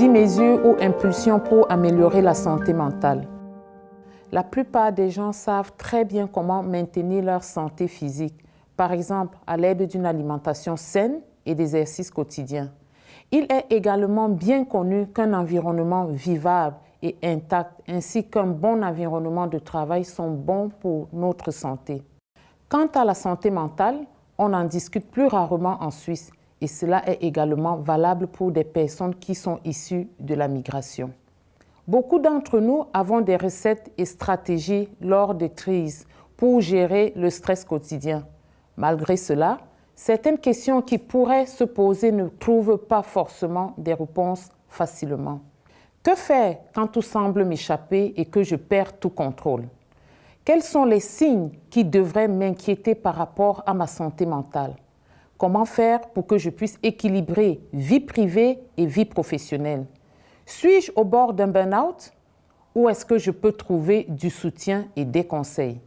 10 mesures ou impulsions pour améliorer la santé mentale. La plupart des gens savent très bien comment maintenir leur santé physique, par exemple à l'aide d'une alimentation saine et d'exercices quotidiens. Il est également bien connu qu'un environnement vivable et intact ainsi qu'un bon environnement de travail sont bons pour notre santé. Quant à la santé mentale, on en discute plus rarement en Suisse et cela est également valable pour des personnes qui sont issues de la migration. Beaucoup d'entre nous avons des recettes et stratégies lors des crises pour gérer le stress quotidien. Malgré cela, certaines questions qui pourraient se poser ne trouvent pas forcément des réponses facilement. Que faire quand tout semble m'échapper et que je perds tout contrôle? Quels sont les signes qui devraient m'inquiéter par rapport à ma santé mentale? Comment faire pour que je puisse équilibrer vie privée et vie professionnelle? Suis-je au bord d'un burn-out ou est-ce que je peux trouver du soutien et des conseils?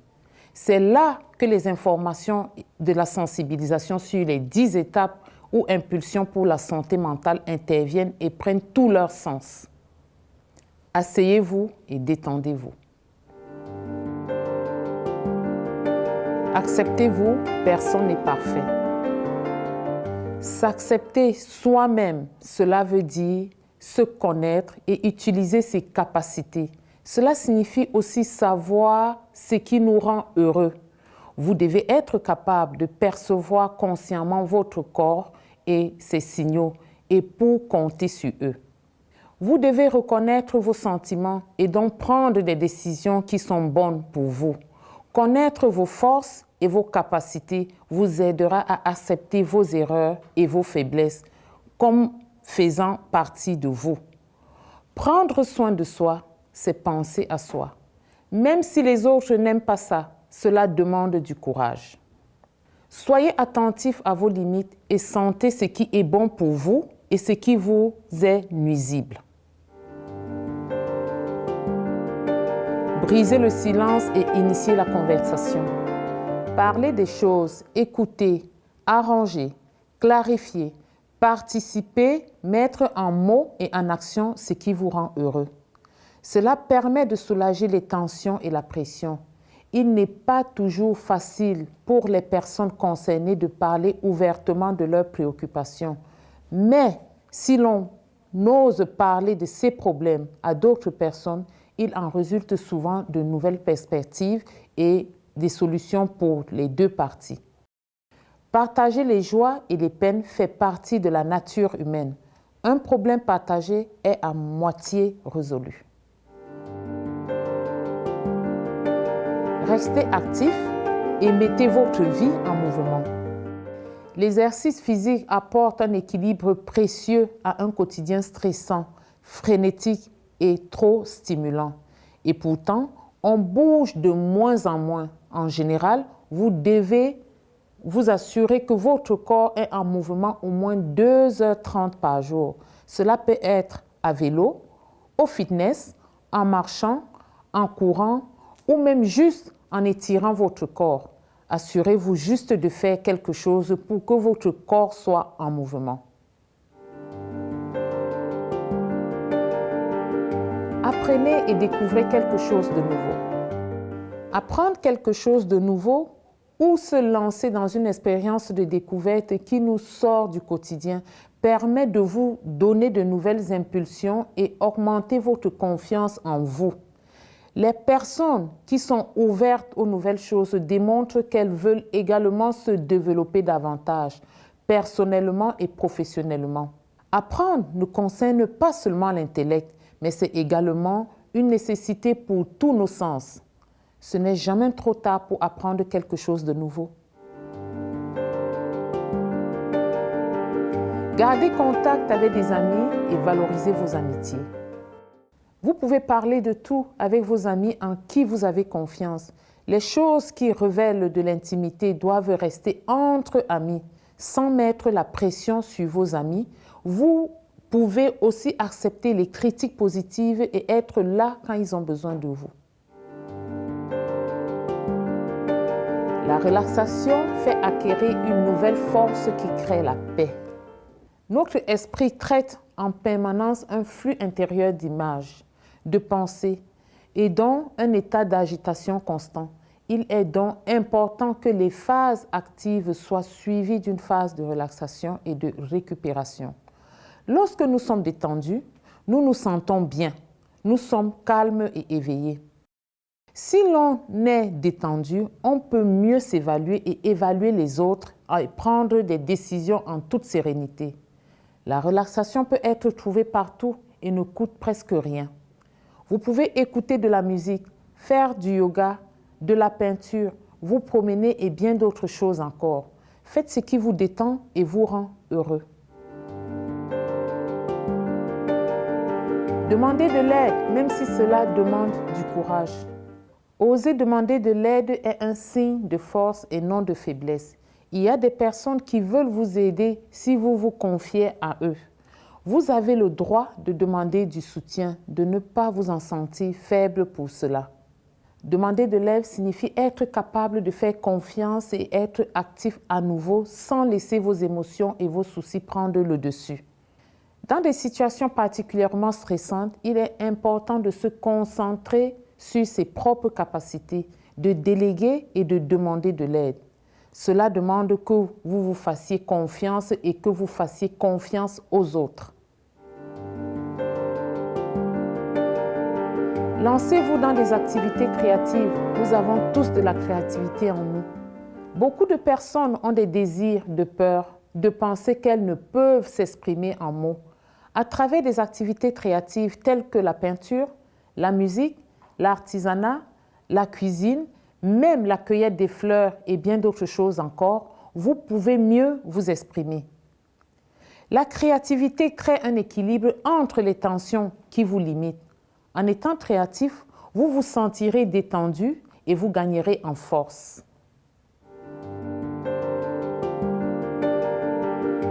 C'est là que les informations de la sensibilisation sur les 10 étapes ou impulsions pour la santé mentale interviennent et prennent tout leur sens. Asseyez-vous et détendez-vous. Acceptez-vous, personne n'est parfait. S'accepter soi-même, cela veut dire se connaître et utiliser ses capacités. Cela signifie aussi savoir ce qui nous rend heureux. Vous devez être capable de percevoir consciemment votre corps et ses signaux et pour compter sur eux. Vous devez reconnaître vos sentiments et donc prendre des décisions qui sont bonnes pour vous. Connaître vos forces et vos capacités vous aidera à accepter vos erreurs et vos faiblesses comme faisant partie de vous. Prendre soin de soi, c'est penser à soi. Même si les autres n'aiment pas ça, cela demande du courage. Soyez attentif à vos limites et sentez ce qui est bon pour vous et ce qui vous est nuisible. Brisez le silence et initiez la conversation. Parlez des choses, écoutez, arrangez, clarifiez, participez, mettre en mots et en action ce qui vous rend heureux. Cela permet de soulager les tensions et la pression. Il n'est pas toujours facile pour les personnes concernées de parler ouvertement de leurs préoccupations. Mais si l'on ose parler de ces problèmes à d'autres personnes, il en résulte souvent de nouvelles perspectives et des solutions pour les deux parties. Partager les joies et les peines fait partie de la nature humaine. Un problème partagé est à moitié résolu. Restez actif et mettez votre vie en mouvement. L'exercice physique apporte un équilibre précieux à un quotidien stressant, frénétique et trop stimulant. Et pourtant, on bouge de moins en moins. En général, vous devez vous assurer que votre corps est en mouvement au moins 2h30 par jour. Cela peut être à vélo, au fitness, en marchant, en courant ou même juste en étirant votre corps. Assurez-vous juste de faire quelque chose pour que votre corps soit en mouvement. Apprenez et découvrez quelque chose de nouveau. Apprendre quelque chose de nouveau ou se lancer dans une expérience de découverte qui nous sort du quotidien permet de vous donner de nouvelles impulsions et augmenter votre confiance en vous. Les personnes qui sont ouvertes aux nouvelles choses démontrent qu'elles veulent également se développer davantage, personnellement et professionnellement. Apprendre ne concerne pas seulement l'intellect, mais c'est également une nécessité pour tous nos sens. Ce n'est jamais trop tard pour apprendre quelque chose de nouveau. Gardez contact avec des amis et valorisez vos amitiés. Vous pouvez parler de tout avec vos amis en qui vous avez confiance. Les choses qui révèlent de l'intimité doivent rester entre amis, sans mettre la pression sur vos amis. Vous pouvez aussi accepter les critiques positives et être là quand ils ont besoin de vous. La relaxation fait acquérir une nouvelle force qui crée la paix. Notre esprit traite en permanence un flux intérieur d'images, de pensées et donc un état d'agitation constant. Il est donc important que les phases actives soient suivies d'une phase de relaxation et de récupération. Lorsque nous sommes détendus, nous nous sentons bien, nous sommes calmes et éveillés. Si l'on est détendu, on peut mieux s'évaluer et évaluer les autres et prendre des décisions en toute sérénité. La relaxation peut être trouvée partout et ne coûte presque rien. Vous pouvez écouter de la musique, faire du yoga, de la peinture, vous promener et bien d'autres choses encore. Faites ce qui vous détend et vous rend heureux. Demandez de l'aide, même si cela demande du courage. Oser demander de l'aide est un signe de force et non de faiblesse. Il y a des personnes qui veulent vous aider si vous vous confiez à eux. Vous avez le droit de demander du soutien, de ne pas vous en sentir faible pour cela. Demander de l'aide signifie être capable de faire confiance et être actif à nouveau sans laisser vos émotions et vos soucis prendre le dessus. Dans des situations particulièrement stressantes, il est important de se concentrer sur ses propres capacités, de déléguer et de demander de l'aide. Cela demande que vous vous fassiez confiance et que vous fassiez confiance aux autres. Lancez-vous dans des activités créatives. Nous avons tous de la créativité en nous. Beaucoup de personnes ont des désirs, de peur, de penser qu'elles ne peuvent s'exprimer en mots. À travers des activités créatives telles que la peinture, la musique, l'artisanat, la cuisine, même la cueillette des fleurs et bien d'autres choses encore, vous pouvez mieux vous exprimer. La créativité crée un équilibre entre les tensions qui vous limitent. En étant créatif, vous vous sentirez détendu et vous gagnerez en force.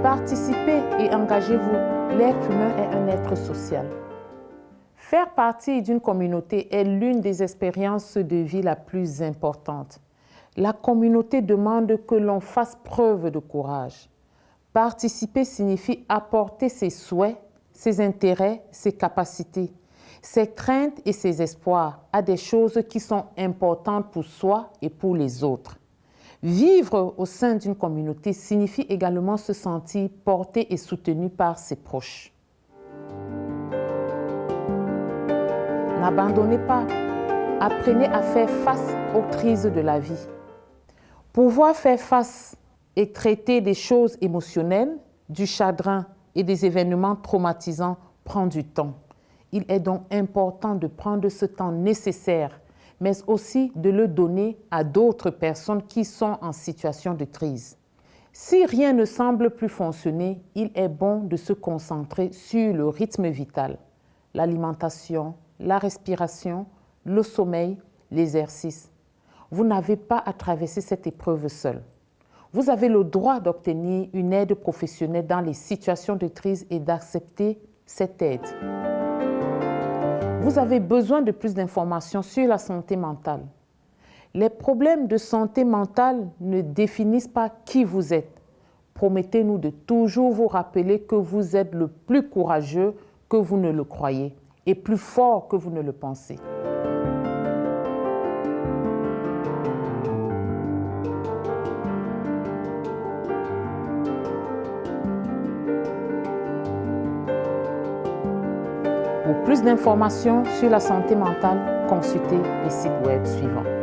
Participez et engagez-vous. L'être humain est un être social. Faire partie d'une communauté est l'une des expériences de vie la plus importante. La communauté demande que l'on fasse preuve de courage. Participer signifie apporter ses souhaits, ses intérêts, ses capacités, ses craintes et ses espoirs à des choses qui sont importantes pour soi et pour les autres. Vivre au sein d'une communauté signifie également se sentir porté et soutenu par ses proches. N'abandonnez pas. Apprenez à faire face aux crises de la vie. Pouvoir faire face et traiter des choses émotionnelles, du chagrin et des événements traumatisants prend du temps. Il est donc important de prendre ce temps nécessaire, mais aussi de le donner à d'autres personnes qui sont en situation de crise. Si rien ne semble plus fonctionner, il est bon de se concentrer sur le rythme vital, l'alimentation, la respiration, le sommeil, l'exercice. Vous n'avez pas à traverser cette épreuve seul. Vous avez le droit d'obtenir une aide professionnelle dans les situations de crise et d'accepter cette aide. Vous avez besoin de plus d'informations sur la santé mentale. Les problèmes de santé mentale ne définissent pas qui vous êtes. Promettez-nous de toujours vous rappeler que vous êtes le plus courageux que vous ne le croyez et plus fort que vous ne le pensez. Pour plus d'informations sur la santé mentale, consultez les sites web suivants.